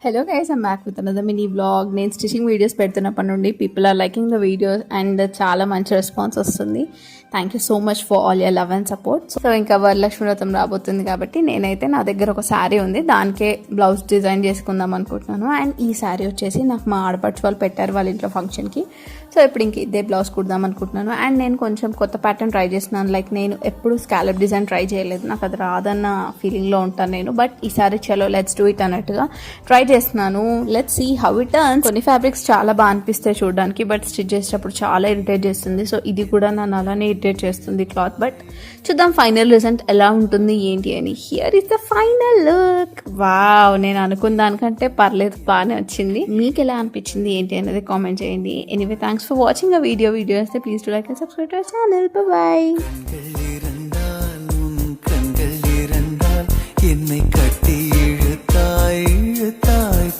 Hello guys, I'm back with another mini blog. నేను stitching videos పెడుతున్నప్పటి నుండి people are liking the videos and చాలా మంచి response వస్తుంది. Thank you so much for all your love and support. So ఇంకా వరలక్ష్మి వ్రతం రాబోతుంది కాబట్టి నేనైతే నా దగ్గర ఒక శారీ ఉంది, దానికే బ్లౌజ్ డిజైన్ చేసుకుందాం అనుకుంటున్నాను. అండ్ ఈ శారీ వచ్చేసి నాకు మా ఆడపడుచు వాళ్ళు పెట్టారు వాళ్ళ ఇంట్లో ఫంక్షన్కి. సో ఇప్పుడు ఇంక ఇదే బ్లౌజ్ కుడదాం అనుకుంటున్నాను. అండ్ నేను కొంచెం కొత్త ప్యాటర్న్ ట్రై చేస్తున్నాను. లైక్ నేను ఎప్పుడు స్కాలప్ డిజైన్ ట్రై చేయలేదు, నాకు అది రాదన్న ఫీలింగ్లో ఉంటాను నేను. బట్ ఈసారి చలో లెట్స్ డూ ఇట్ అన్నట్టుగా ట్రై చేస్తున్నాను. Let's see how it turns. కొన్ని ఫ్యాబ్రిక్స్ చాలా బాగా అనిపిస్తాయి చూడడానికి, బట్ స్టిచ్ చేసేటప్పుడు చాలా ఇరిటేట్ చేస్తుంది. సో ఇది కూడా నన్ను అలానే ఇరిటేట్ చేస్తుంది క్లాత్. బట్ చూద్దాం ఫైనల్ రిజల్ట్ ఎలా ఉంటుంది ఏంటి అని. Here is the final look. Wow, నేను అనుకున్న దానికంటే పర్లేదు, బాగానే వచ్చింది. మీకు ఎలా అనిపించింది ఏంటి అనేది కామెంట్ చేయండి. Anyway, thanks for watching a video. అయితే please to like and subscribe to our channel. Bye bye. என்னை கட்டி